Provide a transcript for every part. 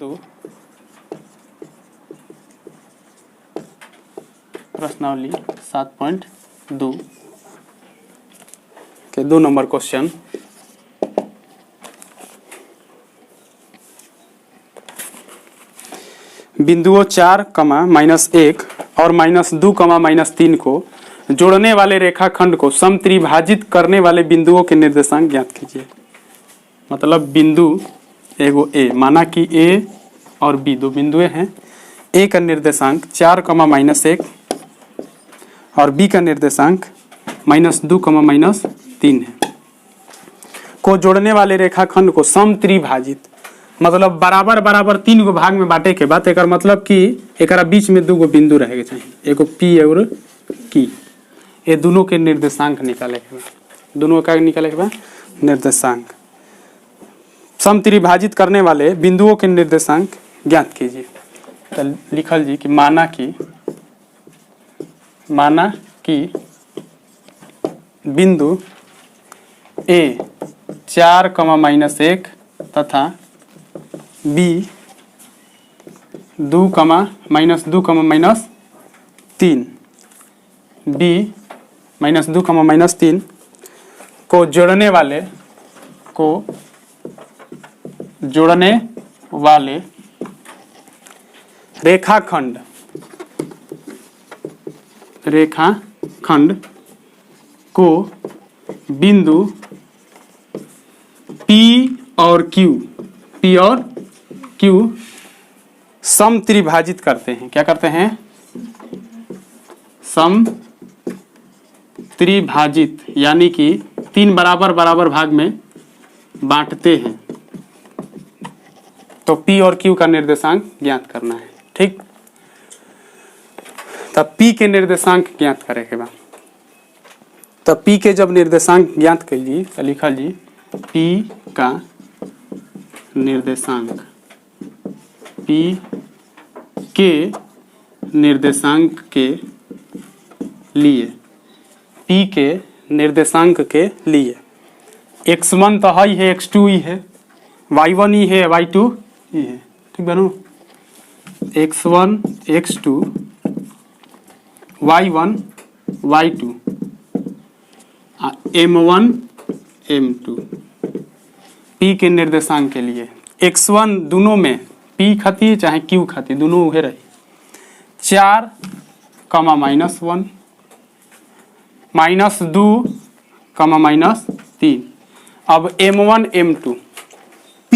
2 प्रश्नावली 7.2 के 2 number question. बिंदुओं 4, -1 और -2, -3 को जोड़ने वाले रेखाखंड को समत्रिभाजित करने वाले बिंदुओं के निर्देशांक ज्ञात कीजिए। मतलब बिंदु एगो ए, माना कि ए और बी दो बिंदुएं हैं। ए का निर्देशांक 4, -1 और बी का निर्देशांक -2, -3 है। को जोड़ने वाले रेखाखंड को समत्रिभाजित मतलब बराबर बराबर 3 गो भाग में बांटे के बाद एकर मतलब कि एकरा बीच में 2 गो बिंदु रहेके चाहिए, एगो पी और की। ये दोनों के निर्देशांक निकाले के बाद, दोनों का निकाले के बाद निर्देशांक समत्रिभाजित करने वाले बिंदुओं के निर्देशांक ज्ञात कीजिए। तो लिखल जी कि माना कि बिंदु ए 4, -1 तथा बी 2, -2, -3 बी -2, -3 को जोड़ने वाले रेखाखंड को बिंदु P और Q समत्रिभाजित करते हैं। क्या करते हैं? समत्रिभाजित, यानी कि 3 बराबर बराबर भाग में बांटते हैं। तो P और Q का निर्देशांक ज्ञात करना है। ठीक, तब P के निर्देशांक ज्ञात करे के बाद, तब P के जब निर्देशांक ज्ञात कर ली तो लिखल जी P का निर्देशांक, P के निर्देशांक के लिए, P के निर्देशांक के लिए x1 तो है, x2 ही है, y1 ही है, y2 ही है। ठीक बनू, x1 x2 y1 y2 m1 m2 P के निर्देशांक के लिए x1 दोनों में P खाती चाहे Q खाती, दोनों उहे रही। 4, -1 -2, -3। अब m1 m2 P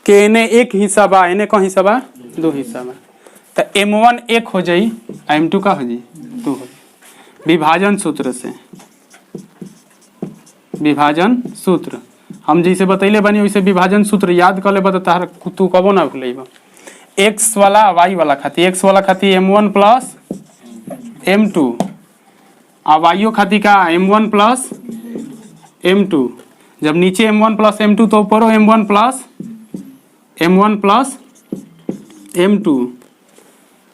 के एने एक हिस्सा बा, एने का हिस्सा बा 2 हिस्सा बा, तो m1 1 हो जाई, m2 का हो जाई 2 हो जाई। विभाजन सूत्र से, विभाजन सूत्र हम जैसे बतैले बनी वैसे विभाजन सूत्र याद कर ले बता, तू कबो ना भूलेबा। x वाला y वाला खाती, x वाला खाती m1 प्लस m2 और y खाती का m1 प्लस m2। जब नीचे m1 प्लस m2 तो ऊपर m1 प्लस m2,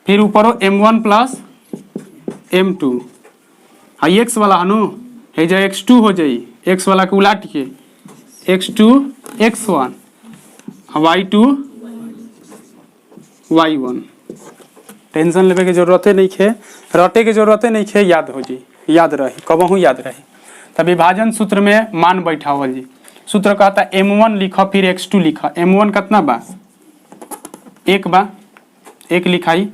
फिर ऊपर m1 plus m2। High x वाला हनु है जा x2 हो जाई, x वाला के उलाट के x2 x1 y2 y1। Tension लेवे के जरूरते नहीं है, रटे के जरूरते नहीं है, याद हो जी, याद रही, कबहू याद रही। तब विभाजन सूत्र में मान बैठावल जी। सूत्र कहता m1 लिखा फिर x2 लिखा। m1 कितना बा? 1 बा, 1 लिखाई।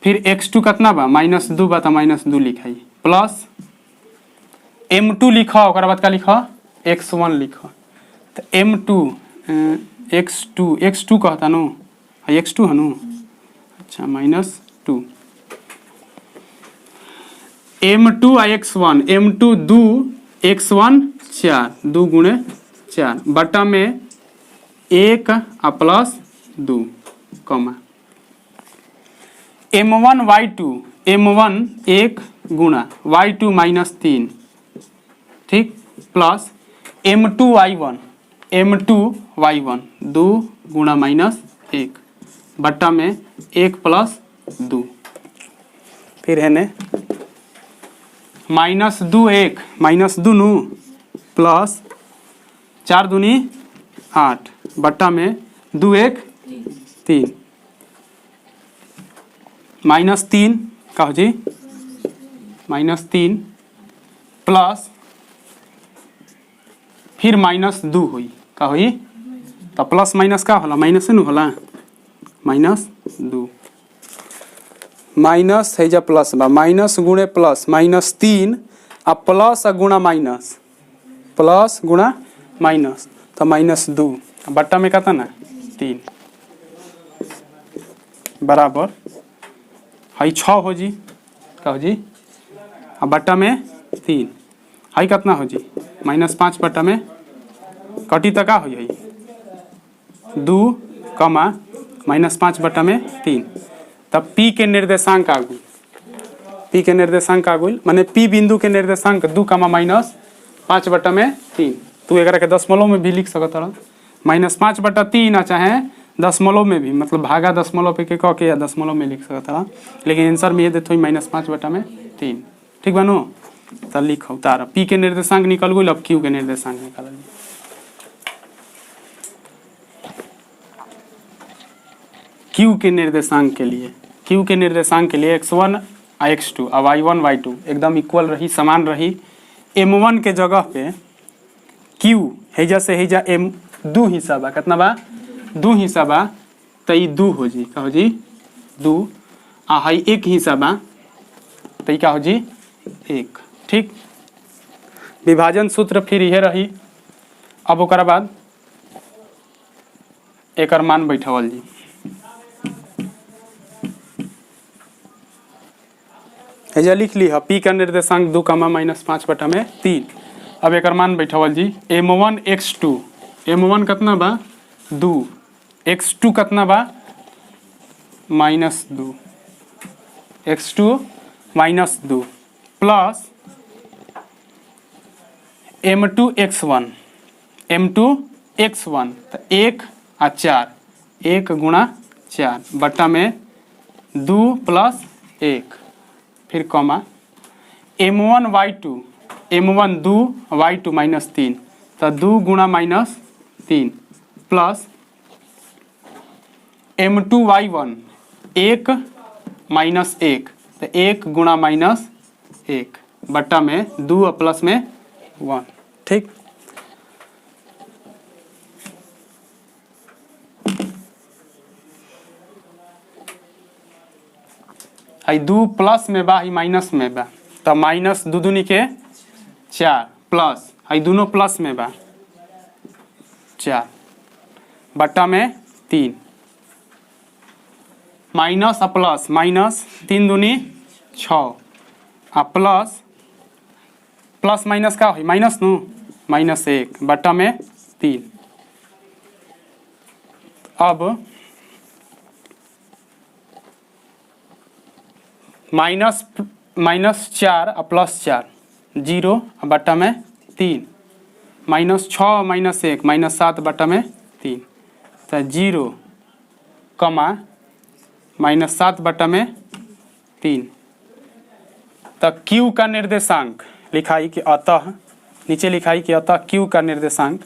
फिर x2 कितना बा? -2 बा, तो -2 लिखाई, प्लस m2 लिखा, और बाद का लिखा x1 लिखा। तो m2 x2 कहता नो, x2 है नो, अच्छा -2 m2 x1, m2 2 x1 4, 2 गुणे 4 बटा में 1 प्लस 2 कमा m1 y2, m1 1 गुणा y2 -3, ठीक, प्लस m2 y1 2 गुणा -1 बट्टा में 1 प्लस 2। फिर है ने -2 1 -2 प्लस 4 दूनी 8 बट्टा में 2 1 3 -3 का हो जी -3 प्लस फिर -2 हुई का हुई तो प्लस माइनस का होला माइनस न होला -2 माइनस है जा प्लस बा माइनस गुणे प्लस -3 आ प्लस आ गुणा माइनस प्लस गुणा माइनस तो -2 बट्टा में कहता ना 3 बराबर हई 6 हो जी का हो जी आ बट्टा में 3 हई कितना हो जी -5 बट्टा में कटी तक का हो जाई 2 कमा -5 बट्टा में 3 तब P के निर्देशांक आ गई P के निर्देशांक आ गई माने P बिंदु के निर्देशांक 2 कमा -5 बट्टा में 3 तू एकरा के दशमलव में भी लिख सकत रह -5 बट्टा 3 आ चाहे दशमलव में भी मतलब भागा दशमलव पे के कह के या दशमलव में लिख सकत रह लेकिन आंसर में ये देते -5 बट्टा में 3 ठीक बानो तो लिखो तारा P के निर्देशांक निकल गई अब Q के निर्देशांक निकाल Q के निर्देशांक के लिए Q के निर्देशांक के लिए x1 और x2 और y1 y2 एकदम इक्वल रही समान रही m1 के जगह पे Q हेजा से हेजा m 2 हिस्सा बा कितना बा 2 हिस्सा बा तो ये 2 हो जी का हो जी 2 आ हई 1 हिस्सा बा तो ये का हो जी 1 ठीक विभाजन सूत्र फिर यह रही अब ओकरा बाद एकर मान बैठावल जी हेजा लिख ली है P का निर्देशांक 2 कमा -5 बटा में 3 अब एकर मान बैठावल जी m1 x2 m1 कितना बा 2 x2 कितना बा -2 x2 -2 plus m2 x1 m2 x1 तो 1 आ 4 1 गुणा 4 बट्टा में 2 प्लस 1 फिर comma m1 y2 m1 2 y2 -3 तो 2 गुणा -3 प्लस m2 y1 1 -1 तो 1 गुणा -1 बट्टा में 2 और प्लस में 1 ठीक आई 2 प्लस में बा ही माइनस में बा तो माइनस 2 दूनी के 4 प्लस आई दोनों प्लस में बा 4 बट्टा में 3 माइनस आ प्लस माइनस 3 दूनी 6 आ प्लस प्लस माइनस का हुई माइनस नु -1 बट्टा में 3 अब -4 और +4 0 बट्टा में 3 -6 -1 -7 बट्टा में 3 तो 0 कमा -7 बट्टा में 3 तो Q का निर्देशांक लिखाई कि अतः नीचे लिखाई कि अतः Q का निर्देशांक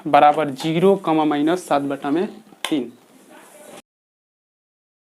बराबर 0 -7 बटा में 3